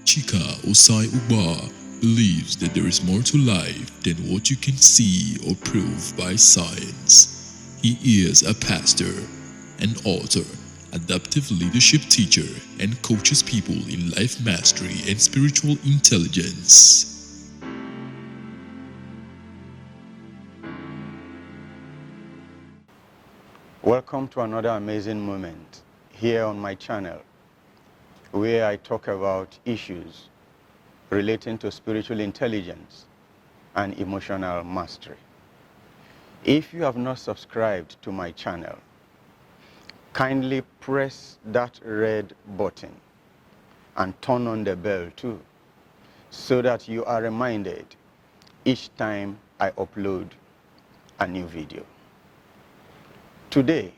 Chika Osai Uba believes that there is more to life than what you can see or prove by science. He is a pastor, an author, adaptive leadership teacher, and coaches people in life mastery and spiritual intelligence. Welcome to another amazing moment here on my channel, where I talk about issues relating to spiritual intelligence and emotional mastery. If you have not subscribed to my channel, kindly press that red button and turn on the bell too, so that you are reminded each time I upload a new video. Today,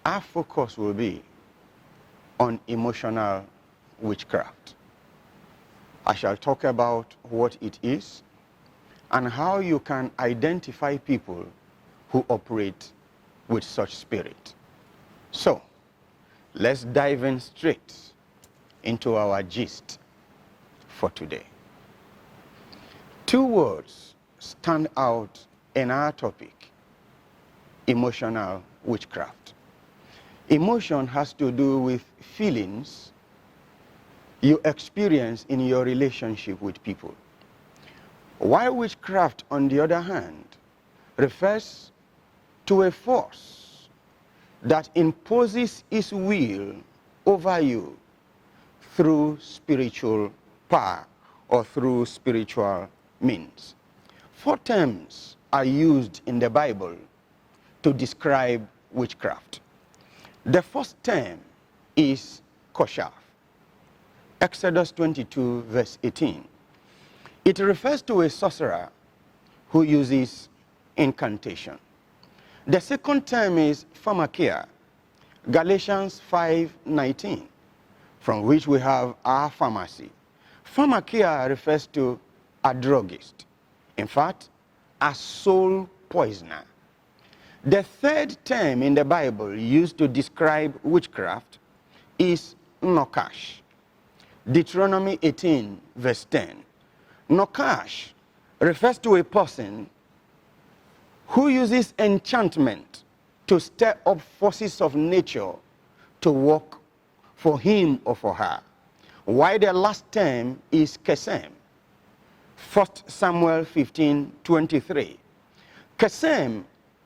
our focus will be on emotional witchcraft. I shall talk about what it is and how you can identify people who operate with such spirit. So, let's dive in straight into our gist for today. Two words stand out in our topic: emotional witchcraft. Emotion has to do with feelings you experience in your relationship with people. While witchcraft, on the other hand, refers to a force that imposes its will over you through spiritual power or through spiritual means. Four terms are used in the Bible to describe witchcraft. The first term is koshaf. Exodus 22 verse 18. It refers to a sorcerer who uses incantation. The second term is pharmakia. Galatians 5:19, from which we have our pharmacy. Pharmakia refers to a druggist. In fact, a soul poisoner. The third term in the Bible used to describe witchcraft is nokash. Deuteronomy 18 verse 10. Nokash refers to a person who uses enchantment to stir up forces of nature to work for him or for her. While the last term is kesem. 1 Samuel 15:23. Kesem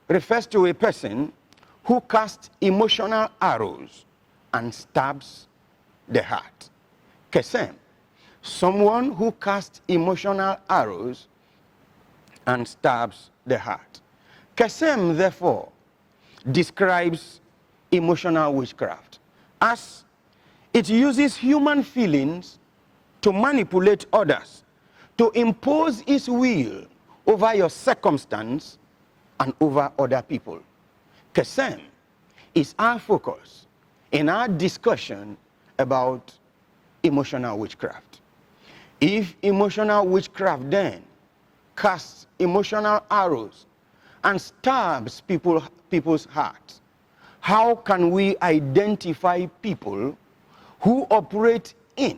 refers to a person who casts emotional arrows and stabs the heart. Kesem, someone who casts emotional arrows and stabs the heart. Kesem, therefore, describes emotional witchcraft as it uses human feelings to manipulate others, to impose its will over your circumstance and over other people. Kesem is our focus in our discussion about emotional witchcraft. If emotional witchcraft then casts emotional arrows and stabs people's hearts, how can we identify people who operate in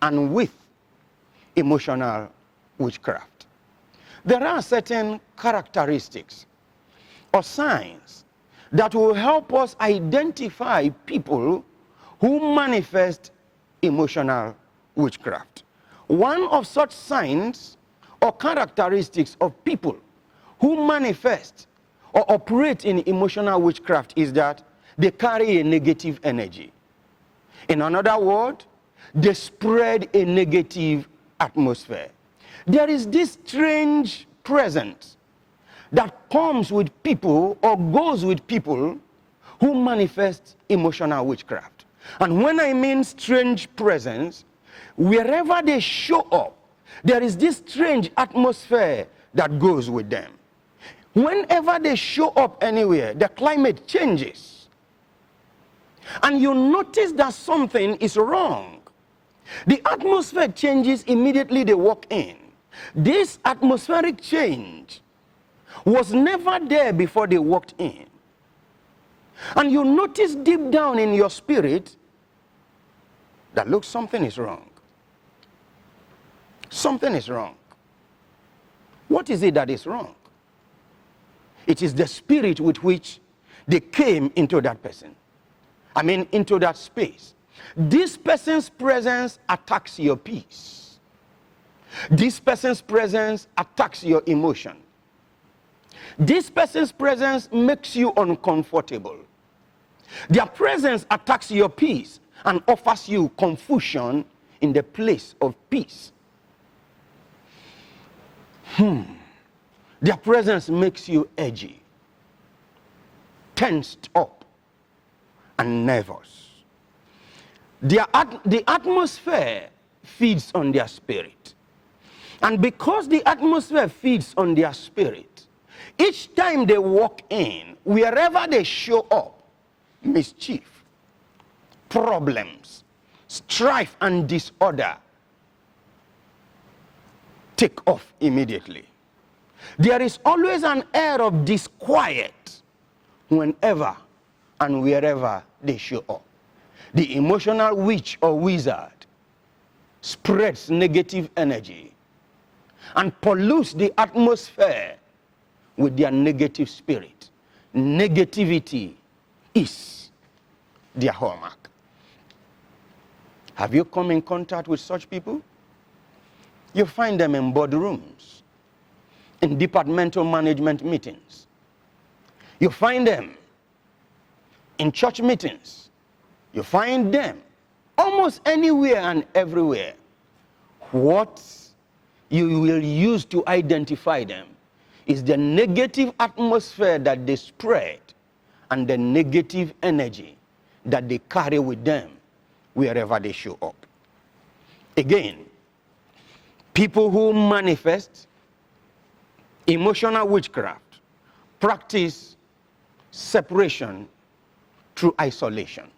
and with emotional witchcraft? There are certain characteristics or signs that will help us identify people who manifest emotional witchcraft. One of such signs or characteristics of people who manifest or operate in emotional witchcraft is that they carry a negative energy. In another word, they spread a negative atmosphere. There is this strange presence that comes with people or goes with people who manifest emotional witchcraft. And when I mean strange presence, wherever they show up, there is this strange atmosphere that goes with them. Whenever they show up anywhere, the climate changes. And you notice that something is wrong. The atmosphere changes immediately they walk in. This atmospheric change was never there before they walked in. And you notice deep down in your spirit that, look, something is wrong. Something is wrong. What is it that is wrong? It is the spirit with which they came into that person. I mean, into that space. This person's presence attacks your peace. This person's presence attacks your emotion. This person's presence makes you uncomfortable. Their presence attacks your peace and offers you confusion in the place of peace. Their presence makes you edgy, tensed up, and nervous. The atmosphere feeds on their spirit. And because the atmosphere feeds on their spirit, each time they walk in, wherever they show up, mischief, problems, strife, and disorder take off immediately. There is always an air of disquiet whenever and wherever they show up. The emotional witch or wizard spreads negative energy and pollutes the atmosphere with their negative spirit. Negativity is their hallmark. Have you come in contact with such people? You find them in boardrooms, in departmental management meetings. You find them in church meetings. You find them almost anywhere and everywhere. What you will use to identify them is the negative atmosphere that they spread and the negative energy that they carry with them wherever they show up. Again, people who manifest emotional witchcraft practice separation through isolation.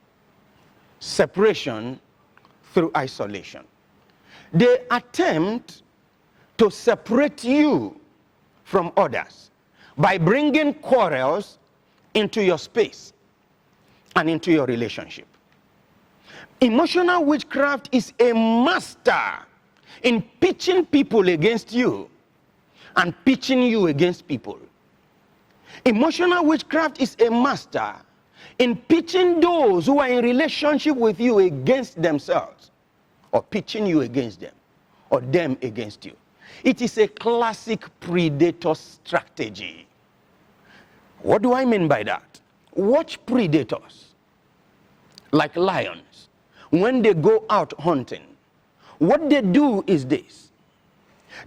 Separation through isolation. They attempt to separate you from others by bringing quarrels into your space and into your relationship. Emotional witchcraft is a master in pitching people against you and pitching you against people. Emotional witchcraft is a master in pitching those who are in relationship with you against themselves, or pitching you against them, or them against you. It is a classic predator strategy. What do I mean by that? Watch predators, like lions, when they go out hunting. What they do is this: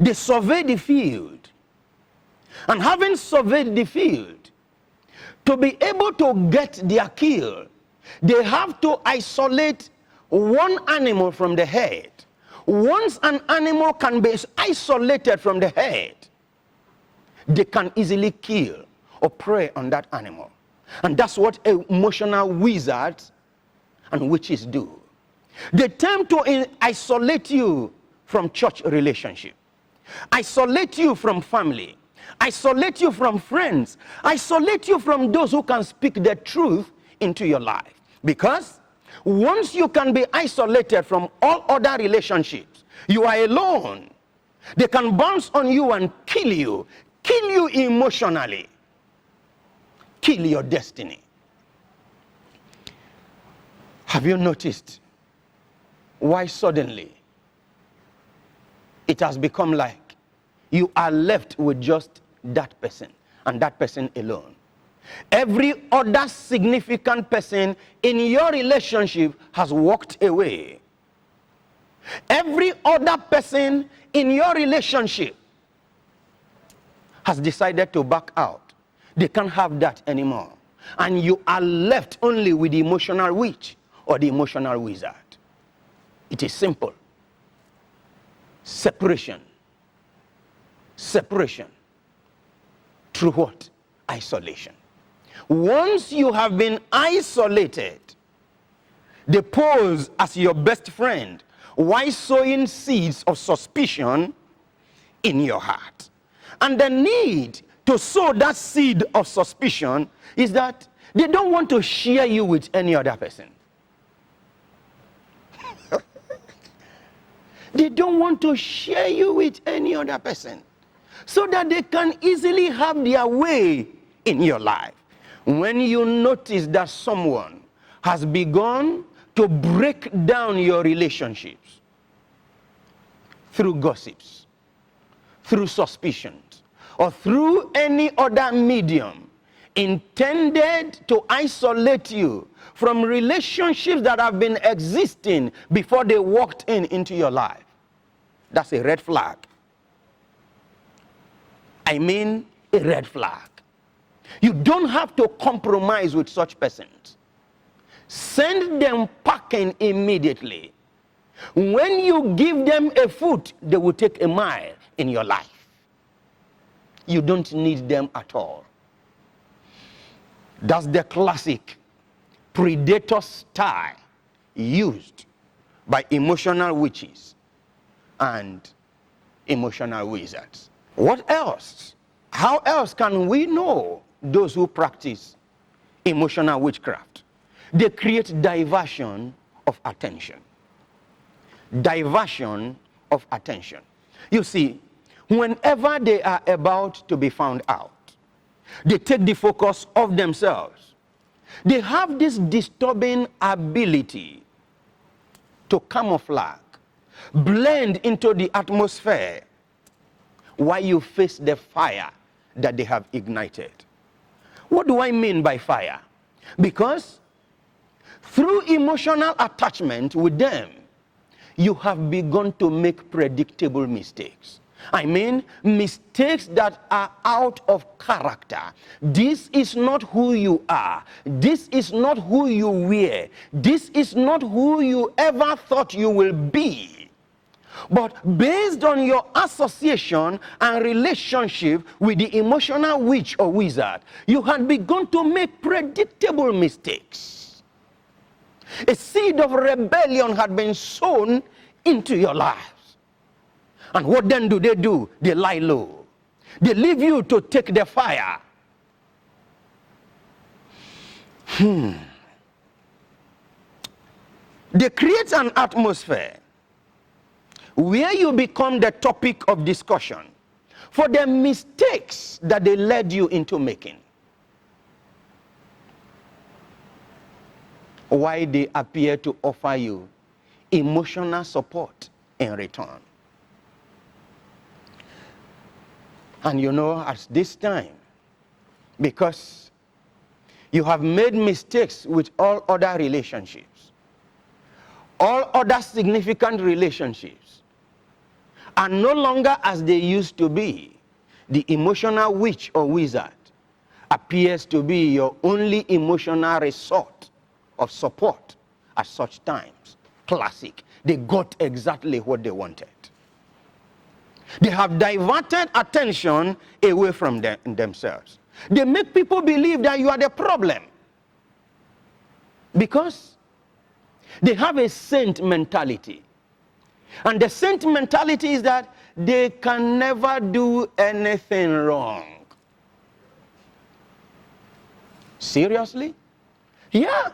they survey the field, and having surveyed the field, to be able to get their kill, they have to isolate one animal from the herd. Once an animal can be isolated from the herd, they can easily kill or prey on that animal. And that's what emotional wizards and witches do. They attempt to isolate you from church relationship, isolate you from family, isolate you from friends, isolate you from those who can speak the truth into your life. Because once you can be isolated from all other relationships, you are alone. They can bounce on you and kill you emotionally, kill your destiny. Have you noticed why suddenly it has become like you are left with just that person and that person alone? Every other significant person in your relationship has walked away. Every other person in your relationship has decided to back out. They can't have that anymore. And you are left only with the emotional witch or the emotional wizard. It is simple. Separation. Separation. Through what? Isolation. Once you have been isolated, they pose as your best friend while sowing seeds of suspicion in your heart. And the need to sow that seed of suspicion is that they don't want to share you with any other person. They don't want to share you with any other person so that they can easily have their way in your life. When you notice that someone has begun to break down your relationships through gossips, through suspicions, or through any other medium intended to isolate you from relationships that have been existing before they walked into your life, that's a red flag. I mean, a red flag. You don't have to compromise with such persons. Send them packing immediately. When you give them a foot, they will take a mile in your life. You don't need them at all. That's the classic predator style used by emotional witches and emotional wizards. What else? How else can we know those who practice emotional witchcraft? They create diversion of attention. Diversion of attention. You see, whenever they are about to be found out, they take the focus off themselves. They have this disturbing ability to camouflage, blend into the atmosphere while you face the fire that they have ignited. What do I mean by fire? Because through emotional attachment with them, you have begun to make predictable mistakes. I mean, mistakes that are out of character. This is not who you are. This is not who you were. This is not who you ever thought you will be. But based on your association and relationship with the emotional witch or wizard, you had begun to make predictable mistakes. A seed of rebellion had been sown into your lives. And what then do? They lie low. They leave you to take the fire. They create an atmosphere where you become the topic of discussion for the mistakes that they led you into making. Why they appear to offer you emotional support in return. And you know, at this time, because you have made mistakes with all other relationships, all other significant relationships are no longer as they used to be. The emotional witch or wizard appears to be your only emotional resort of support at such times. Classic. They got exactly what they wanted. They have diverted attention away from themselves. They make people believe that you are the problem because they have a saint mentality. And the saint mentality is that they can never do anything wrong. Seriously? Yeah.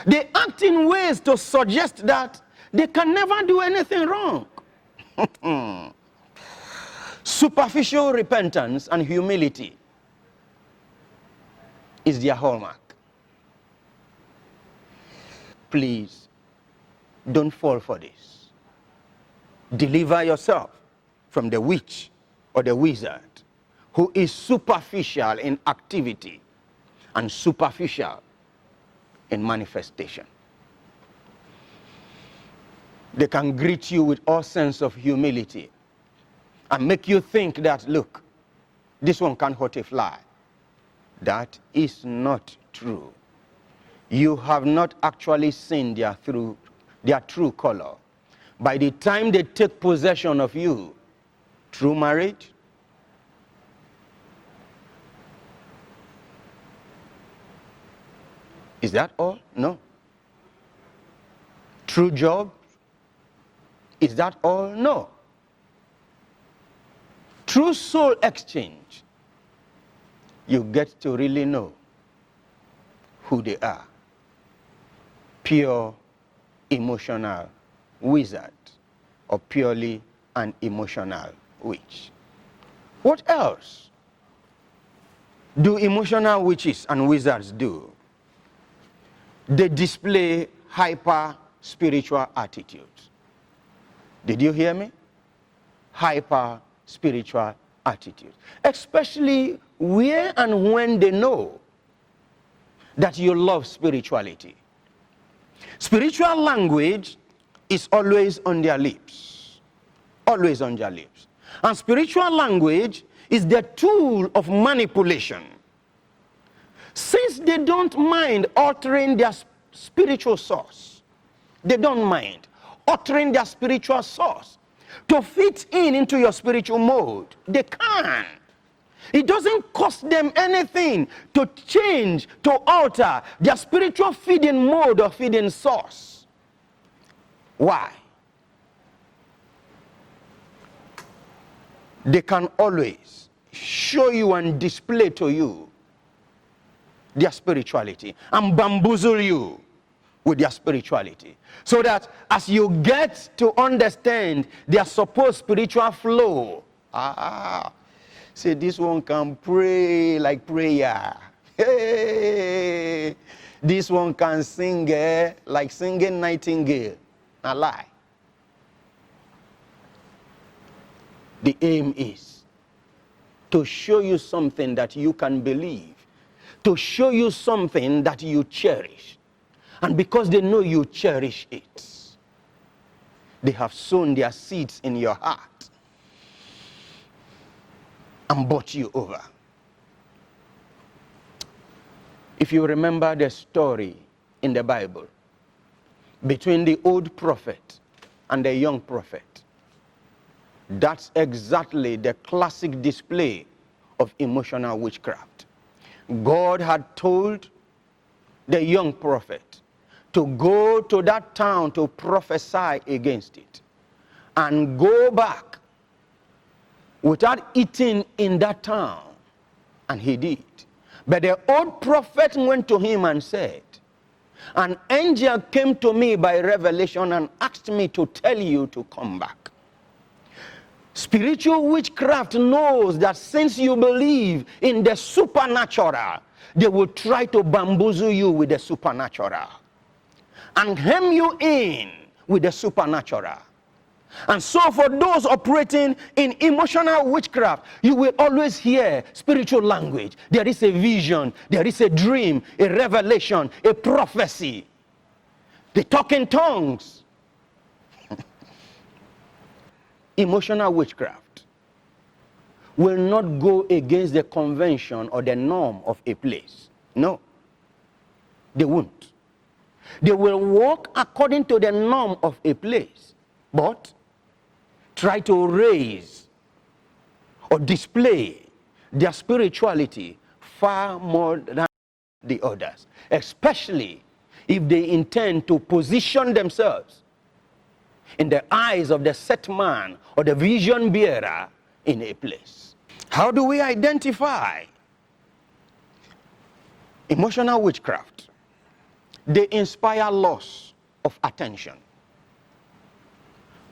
They act in ways to suggest that they can never do anything wrong. Superficial repentance and humility is their hallmark. Please, don't fall for this. Deliver yourself from the witch or the wizard who is superficial in activity and superficial in manifestation. They can greet you with all sense of humility and make you think that, look, this one can't hurt a fly. That is not true. You have not actually seen their true color. By the time they take possession of you, true marriage, is that all? No. True job, is that all? No. True soul exchange, you get to really know who they are. Pure emotional wizard or purely an emotional witch. What else do emotional witches and wizards do? They display hyper spiritual attitudes. Did you hear me? Hyper spiritual attitudes. Especially where and when they know that you love spirituality. Spiritual language is always on their lips. Always on their lips. And spiritual language is the tool of manipulation. Since they don't mind altering their spiritual source, they don't mind altering their spiritual source to fit into your spiritual mode. They can. It doesn't cost them anything to change, to alter their spiritual feeding mode or feeding source. Why? They can always show you and display to you their spirituality and bamboozle you with their spirituality, so that as you get to understand their supposed spiritual flow, say this one can pray like prayer. Hey, this one can sing like singing nightingale. A lie. The aim is to show you something that you can believe, to show you something that you cherish. And because they know you cherish it, they have sown their seeds in your heart and bought you over. If you remember the story in the Bible between the old prophet and the young prophet, that's exactly the classic display of emotional witchcraft. God had told the young prophet to go to that town to prophesy against it and go back without eating in that town. And he did. But the old prophet went to him and said, an angel came to me by revelation and asked me to tell you to come back. Spiritual witchcraft knows that since you believe in the supernatural, they will try to bamboozle you with the supernatural and hem you in with the supernatural. And so for those operating in emotional witchcraft, you will always hear spiritual language. There is a vision, there is a dream, a revelation, a prophecy. They talk in tongues. Emotional witchcraft will not go against the convention or the norm of a place. No, they won't. They will walk according to the norm of a place, but try to raise or display their spirituality far more than the others, especially if they intend to position themselves in the eyes of the set man or the vision bearer in a place. How do we identify emotional witchcraft? They inspire loss of attention.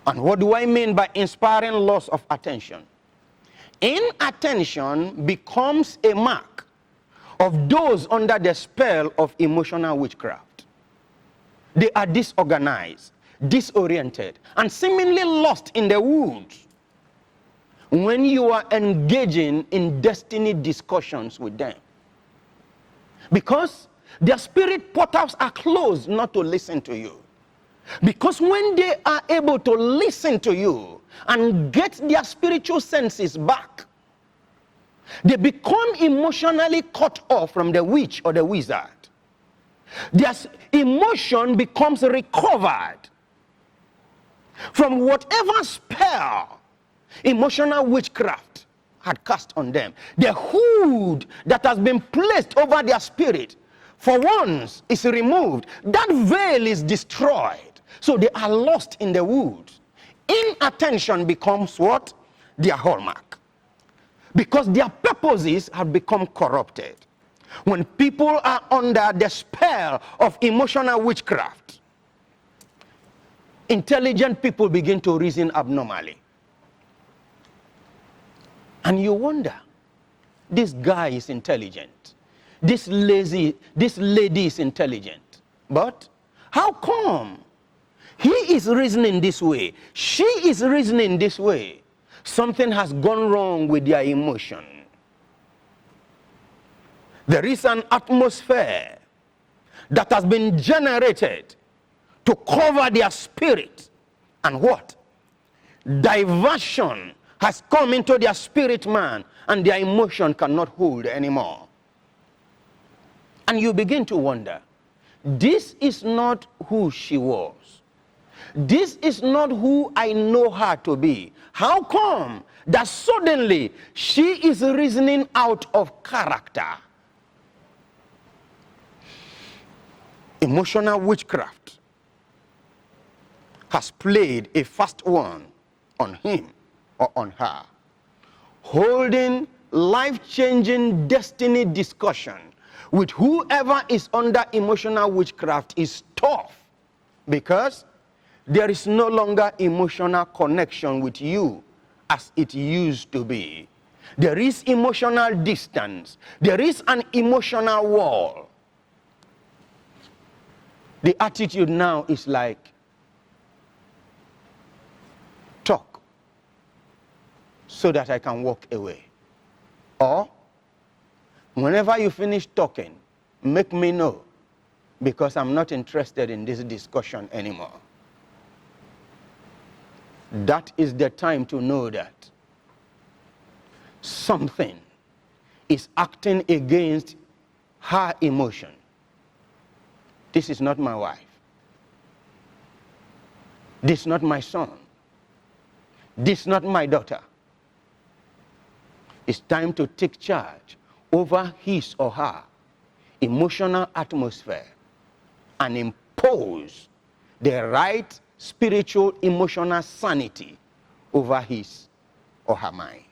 And what do I mean by inspiring loss of attention? Inattention becomes a mark of those under the spell of emotional witchcraft. They are disorganized, disoriented, and seemingly lost in the woods when you are engaging in destiny discussions with them. Because their spirit portals are closed not to listen to you. Because when they are able to listen to you and get their spiritual senses back, they become emotionally cut off from the witch or the wizard. Their emotion becomes recovered from whatever spell emotional witchcraft had cast on them. The hood that has been placed over their spirit for once is removed. That veil is destroyed. So they are lost in the woods. Inattention becomes what? Their hallmark. Because their purposes have become corrupted. When people are under the spell of emotional witchcraft, intelligent people begin to reason abnormally. And you wonder, this guy is intelligent. This lady is intelligent. But how come he is reasoning this way? She is reasoning this way. Something has gone wrong with their emotion. There is an atmosphere that has been generated to cover their spirit. And what? Diversion has come into their spirit man, and their emotion cannot hold anymore. And you begin to wonder, this is not who she was. This is not who I know her to be. How come that suddenly she is reasoning out of character? Emotional witchcraft has played a fast one on him or on her. Holding life-changing destiny discussion with whoever is under emotional witchcraft is tough, because there is no longer emotional connection with you as it used to be. There is emotional distance. There is an emotional wall. The attitude now is like, talk so that I can walk away. Or, whenever you finish talking, make me know, because I'm not interested in this discussion anymore. That is the time to know that something is acting against her emotion. This is not my wife. This is not my son. This is not my daughter. It's time to take charge over his or her emotional atmosphere and impose the right spiritual emotional sanity over his or her mind.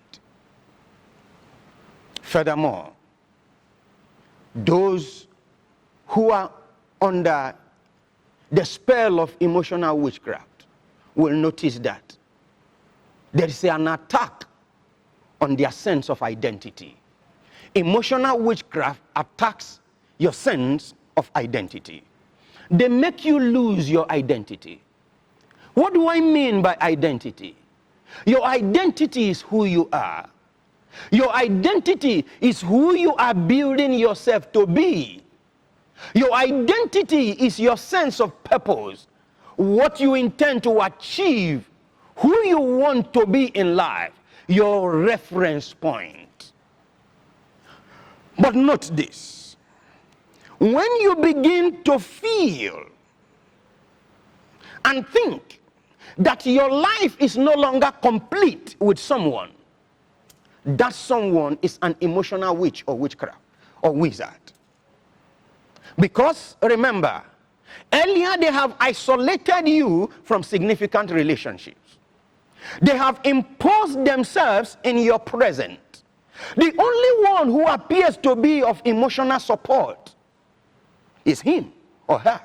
Furthermore, those who are under the spell of emotional witchcraft will notice that there is an attack on their sense of identity. Emotional witchcraft attacks your sense of identity. They make you lose your identity. What do I mean by identity? Your identity is who you are. Your identity is who you are building yourself to be. Your identity is your sense of purpose, what you intend to achieve, who you want to be in life, your reference point. But note this: when you begin to feel and think that your life is no longer complete with someone, that someone is an emotional witch or witchcraft or wizard. Because remember, earlier they have isolated you from significant relationships. They have imposed themselves in your present. The only one who appears to be of emotional support is him or her.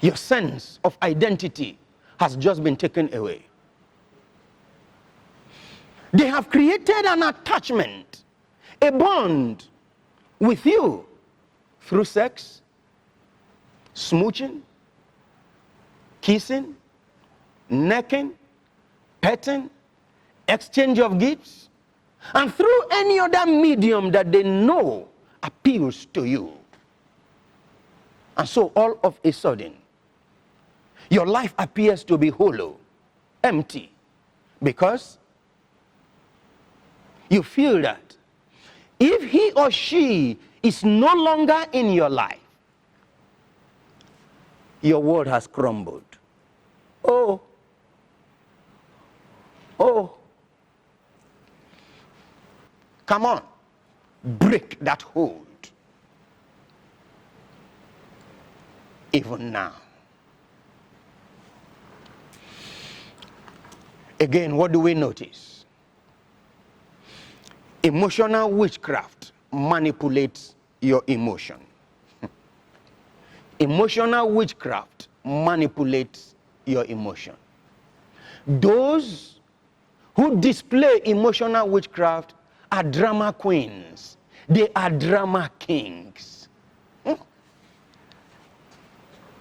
Your sense of identity has just been taken away. They have created an attachment, a bond with you through sex, smooching, kissing, necking, petting, exchange of gifts, and through any other medium that they know appeals to you. And so all of a sudden, your life appears to be hollow, empty, because you feel that if he or she is no longer in your life, your world has crumbled. Oh, come on, break that hold. Even now. Again, what do we notice? Emotional witchcraft manipulates your emotion. Emotional witchcraft manipulates your emotion. Those who display emotional witchcraft are drama queens. They are drama kings.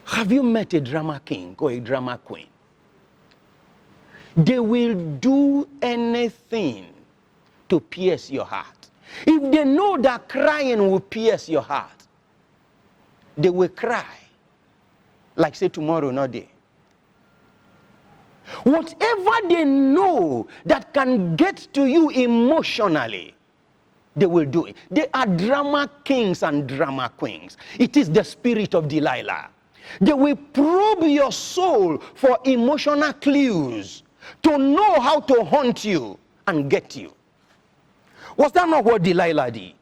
Have you met a drama king or a drama queen? They will do anything to pierce your heart. If they know that crying will pierce your heart, they will cry like say tomorrow, not day. Whatever they know that can get to you emotionally, they will do it. They are drama kings and drama queens. It is the spirit of Delilah. They will probe your soul for emotional clues to know how to haunt you and get you. Was that not what Delilah did?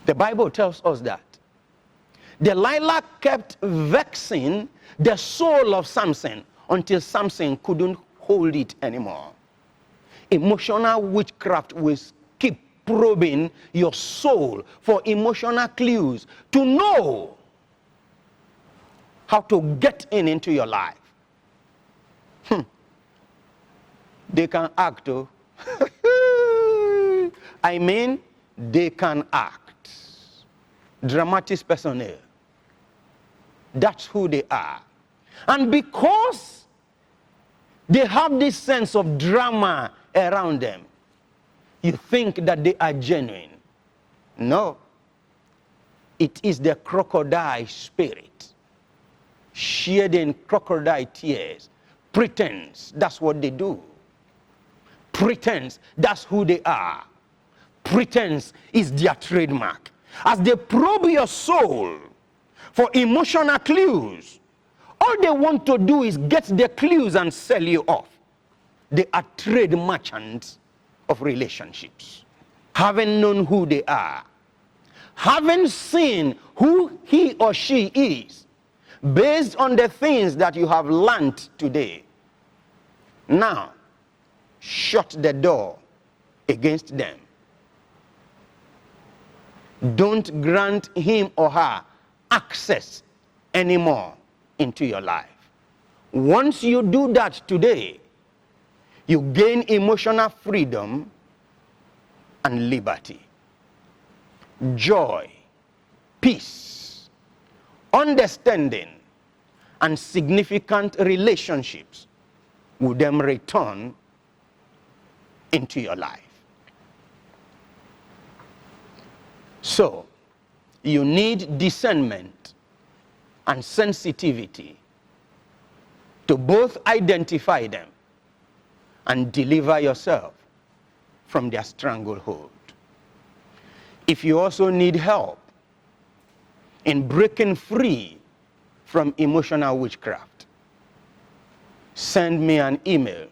The Bible tells us that Delilah kept vexing the soul of Samson until Samson couldn't hold it anymore. Emotional witchcraft will keep probing your soul for emotional clues to know how to get into your life. They can act, oh. I mean, they can act. Dramatis personnel. That's who they are. And because they have this sense of drama around them, you think that they are genuine. No. It is the crocodile spirit, shedding crocodile tears. Pretense, that's what they do. Pretense, that's who they are. Pretense is their trademark. As they probe your soul for emotional clues, all they want to do is get the clues and sell you off. They are trade merchants of relationships. Having known who they are, having seen who he or she is, based on the things that you have learned today, now shut the door against them. Don't grant him or her access anymore into your life. Once you do that today, you gain emotional freedom and liberty, joy, peace, understanding, and significant relationships will then return into your life. So, you need discernment and sensitivity to both identify them and deliver yourself from their stranglehold. If you also need help in breaking free from emotional witchcraft, send me an email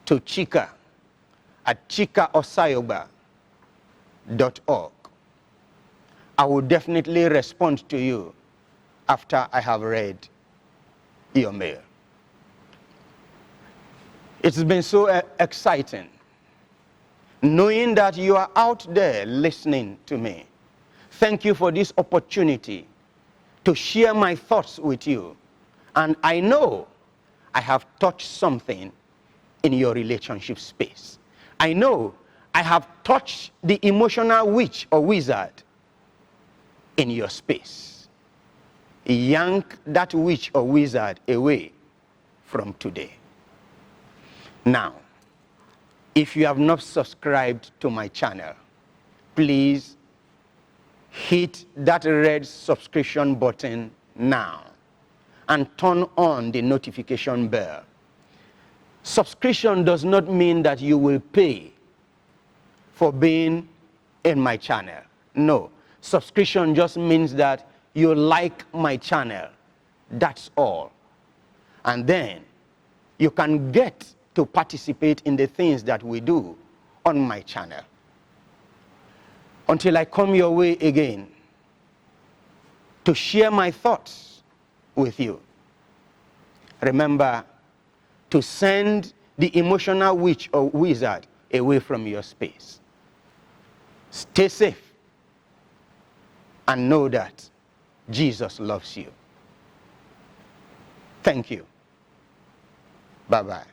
to chika@chikaosayoba.org. I will definitely respond to you after I have read your mail. It's been so exciting knowing that you are out there listening to me. Thank you for this opportunity to share my thoughts with you. And I know I have touched something in your relationship space. I know I have touched the emotional witch or wizard in your space. Yank that witch or wizard away from today. Now, if you have not subscribed to my channel, please hit that red subscription button now and turn on the notification bell. Subscription does not mean that you will pay for being in my channel. No, subscription just means that you like my channel. That's all. And then you can get to participate in the things that we do on my channel. Until I come your way again to share my thoughts with you, remember to send the emotional witch or wizard away from your space. Stay safe and know that Jesus loves you. Thank you. Bye-bye.